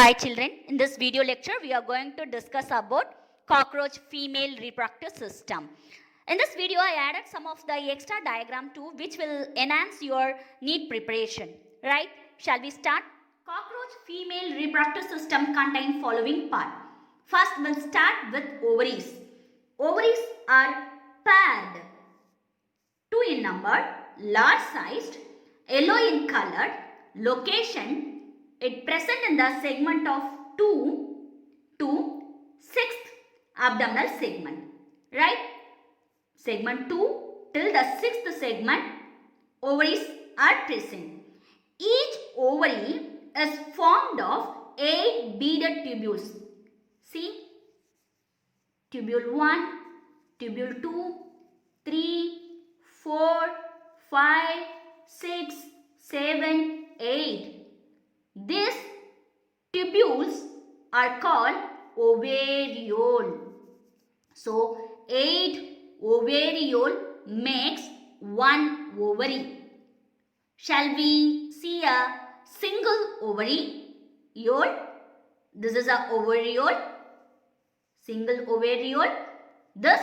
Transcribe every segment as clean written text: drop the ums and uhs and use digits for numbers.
Hi children, in this video lecture we are going to discuss about cockroach female reproductive system. In this video I added some of the extra diagram too which will enhance your NEET preparation. Right? Shall we start? Cockroach female reproductive system contain following part. First we'll start with ovaries. Ovaries are paired. 2 in number, large sized, yellow in color, location, it present in the segment of 2 to 6th abdominal segment. Right? Segment 2 till the 6th segment, ovaries are present. Each ovary is formed of 8 beaded tubules. See? Tubule 1, tubule 2, 3, 4, 5, 6, 7, 8. These tubules are called ovariole. So, 8 ovariole makes 1 ovary. Shall we see a single ovariole? This is a ovariole. Single ovariole. This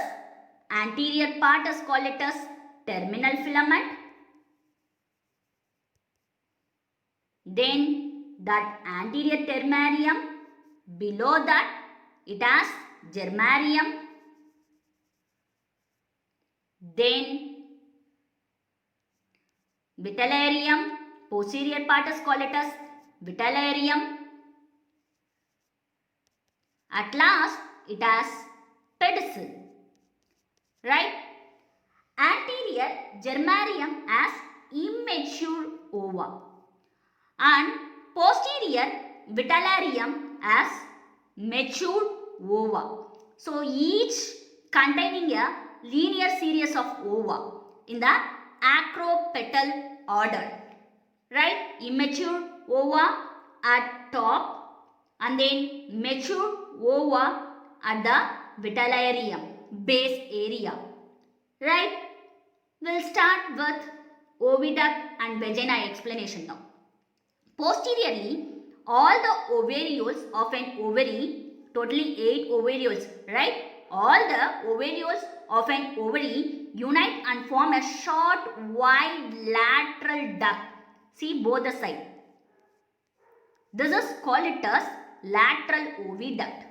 anterior part is called it as terminal filament. Then that anterior terminarium, below that it has germarium. Then vitellarium, posterior part is called it as vitellarium. At last it has pedicel. Right? Anterior germarium has immature ova and posterior vitellarium as mature ova. So each containing a linear series of ova in the acropetal order. Right? Immature ova at top and then mature ova at the vitellarium base area. Right? We'll start with oviduct and vagina explanation now. Posteriorly, all the ovarioles of an ovary, totally 8 ovarioles, right? All the ovarioles of an ovary unite and form a short, wide lateral duct. See both the sides. This is called it as lateral oviduct.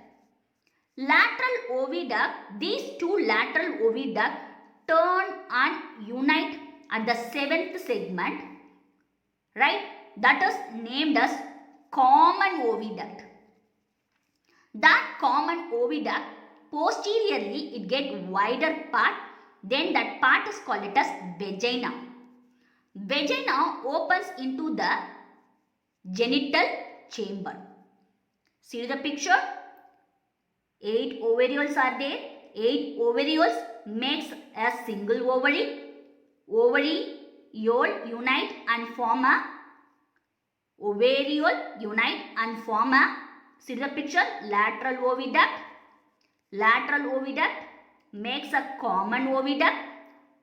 Lateral oviduct, these two lateral oviduct turn and unite at the 7th segment, right? That is named as common oviduct. That common oviduct, posteriorly it get wider part, then that part is called it as vagina. Vagina opens into the genital chamber. See the picture? 8 ovarioles are there. 8 ovarioles makes a single ovary. Ovariole unite and form a ovariole unite and form a, see the picture, lateral oviduct. Lateral oviduct makes a common oviduct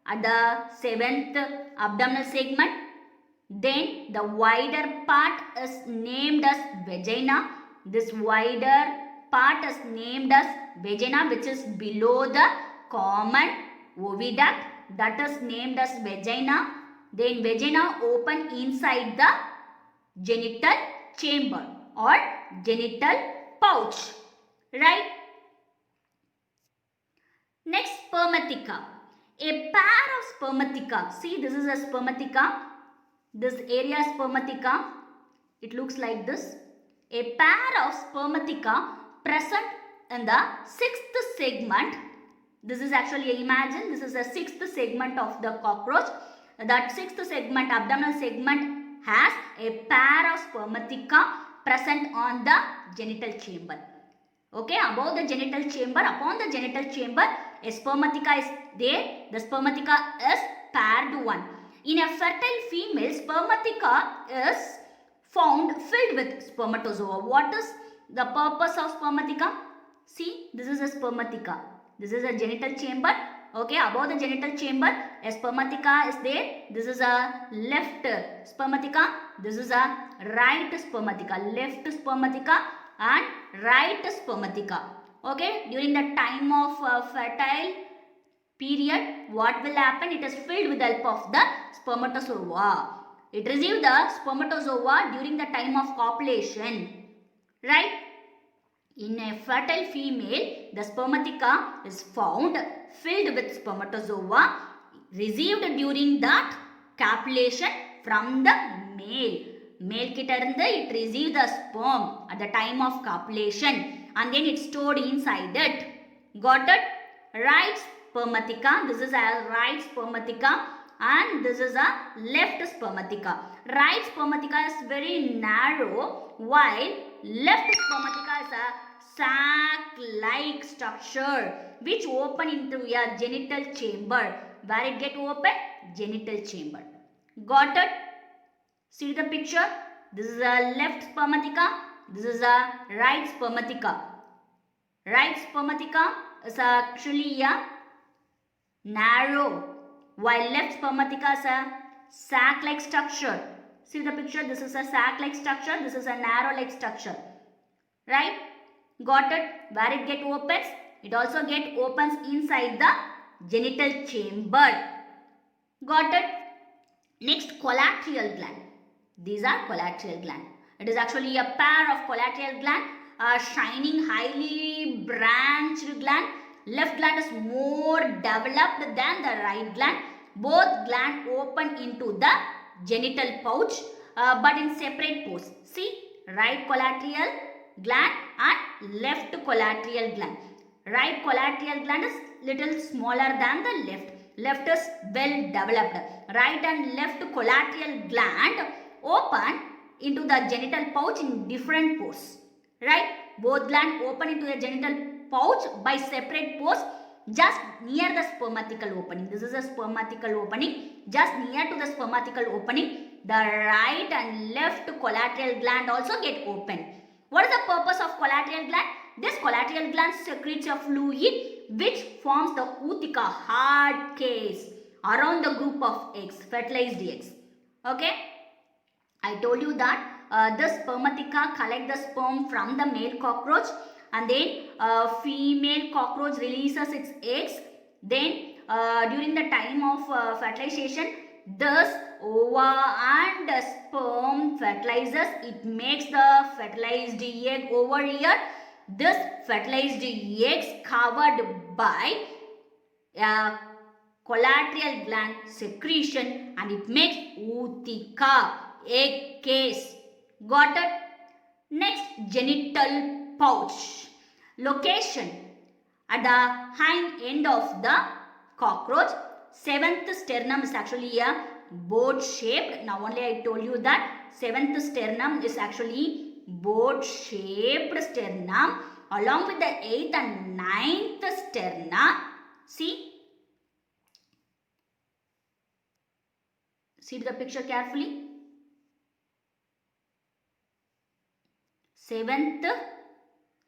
at the 7th abdominal segment. Then the wider part is named as vagina. This wider part is named as vagina, which is below the common oviduct, that is named as vagina. Then vagina open inside the genital chamber or genital pouch. Right? Next, spermatheca. A pair of spermatheca. See, this is a spermatheca. This area is spermatheca. It looks like this. A pair of spermatheca present in the 6th segment. This is actually, imagine, this is the 6th segment of the cockroach. That 6th segment, abdominal segment, has a pair of spermatheca present on the genital chamber. Okay, above the genital chamber, upon the genital chamber, a spermatheca is there. The spermatheca is paired one. In a fertile female, spermatheca is found filled with spermatozoa. What is the purpose of spermatheca? See, this is a spermatheca. This is a genital chamber. Okay, above the genital chamber, a spermatheca is there. This is a left spermatheca. This is a right spermatheca. Left spermatheca, and right spermatheca. Okay, during the time of fertile period, what will happen? It is filled with the help of the spermatozoa. It receives the spermatozoa during the time of copulation. Right? In a fertile female, the spermatheca is found filled with spermatozoa received during that copulation from the male. Male kittarinde it receives the sperm at the time of copulation and then it's stored inside it. Got it? Right spermatheca. This is a right spermatheca and this is a left spermatheca. Right spermatheca is very narrow while left spermatheca is a sac-like structure which open into a genital chamber. Where it get open? Genital chamber. Got it? See the picture? This is a left spermatheca. This is a right spermatheca. Right spermatheca is actually a narrow while left spermatheca is a sac-like structure. See the picture? This is a sac-like structure. This is a narrow-like structure. Right? Got it? Where it get opens? It also get opens inside the genital chamber. Got it? Next, collateral gland. These are collateral gland. It is actually a pair of collateral gland, a shining, highly branched gland. Left gland is more developed than the right gland. Both gland open into the genital pouch but in separate pores. See, right collateral gland and left collateral gland. Right collateral gland is little smaller than the left. Left is well developed. Right and left collateral gland open into the genital pouch in different pores. Right? Both gland open into the genital pouch by separate pores just near the spermatical opening. This is a spermatical opening. Just near to the spermatical opening, the right and left collateral gland also get open. What is the purpose of collateral gland? This collateral gland secretes a fluid which forms the ootheca, hard case around the group of eggs, fertilized eggs. Okay? I told you that the spermatheca collect the sperm from the male cockroach and then female cockroach releases its eggs. Then during the time of fertilization, this ova and sperm fertilizes. It makes the fertilized egg over here. This fertilized eggs covered by collateral gland secretion and it makes ootheca, egg case. Got it? Next, genital pouch. Location at the hind end of the cockroach. Seventh sternum is actually a boat shaped. Now only I told you that seventh sternum is actually boat shaped sternum along with the 8th and 9th sterna. See the picture carefully. 7th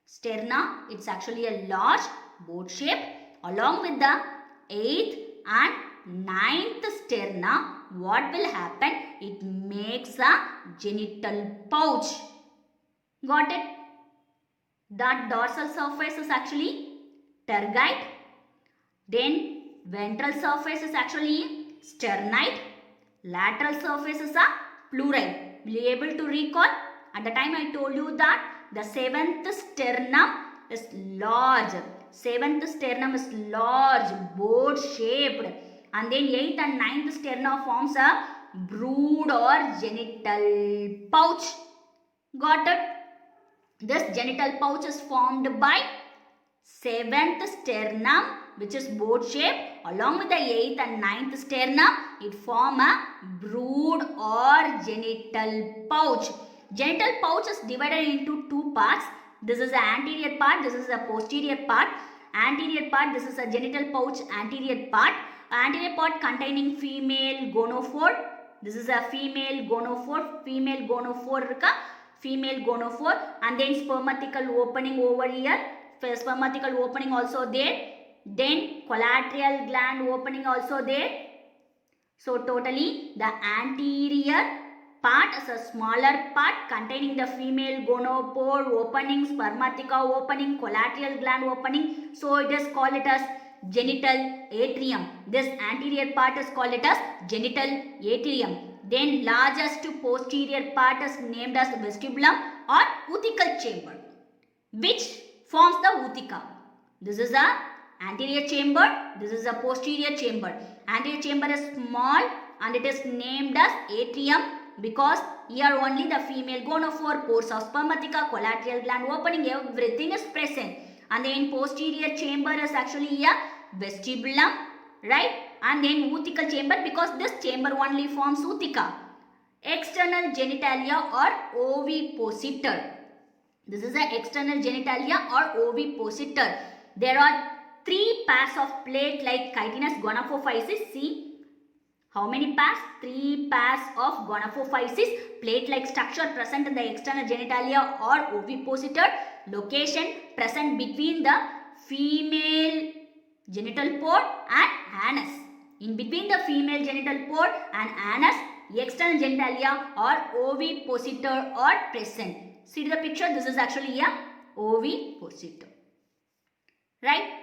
sterna, it's actually a large boat shape along with the 8th and 9th sterna. What will happen? It makes a genital pouch. Got it? That dorsal surface is actually tergite. Then ventral surface is actually sternite. Lateral surface is a pleurite. Will you able to recall? At the time I told you that the 7th sternum is large. 7th sternum is large, boat shaped. And then 8th and 9th sternum forms a brood or genital pouch. Got it? This genital pouch is formed by 7th sternum which is boat shaped along with the 8th and 9th sternum. It form a brood or genital pouch. Genital pouch is divided into two parts. This is the anterior part. This is the posterior part. Anterior part, this is a genital pouch anterior part. Anterior part containing female gonophore. This is a female gonophore. Female gonophore and then spermatical opening over here. Spermatical opening also there. Then collateral gland opening also there. So totally the anterior part is a smaller part containing the female gonopore opening, spermatheca opening, collateral gland opening. So it is called it as genital atrium. This anterior part is called it as genital atrium. Then largest posterior part is named as vestibulum or uthecal chamber, which forms the utheca. This is a anterior chamber. This is a posterior chamber. Anterior chamber is small and it is named as atrium because here only the female gonophore, pores of spermatheca, collateral gland opening, everything is present. And then posterior chamber is actually a vestibulum, right? And then uthecal chamber because this chamber only forms utheca. External genitalia or ovipositor. This is the external genitalia or ovipositor. There are 3 pairs of plate like chitinous gonopophysis. See how many pairs? 3 pairs of gonopophysis, plate-like structure present in the external genitalia or ovipositor. Location present between the female genital pore and anus. In between the female genital pore and anus, external genitalia or ovipositor are present. See the picture. This is actually a ovipositor, right?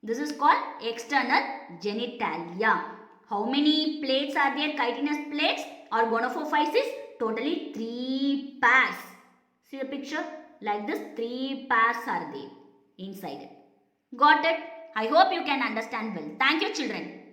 This is called external genitalia. How many plates are there? Chitinous plates or gonopophysis? Totally 3 pairs. See the picture? Like this, 3 pairs are there inside it. Got it? I hope you can understand well. Thank you, children.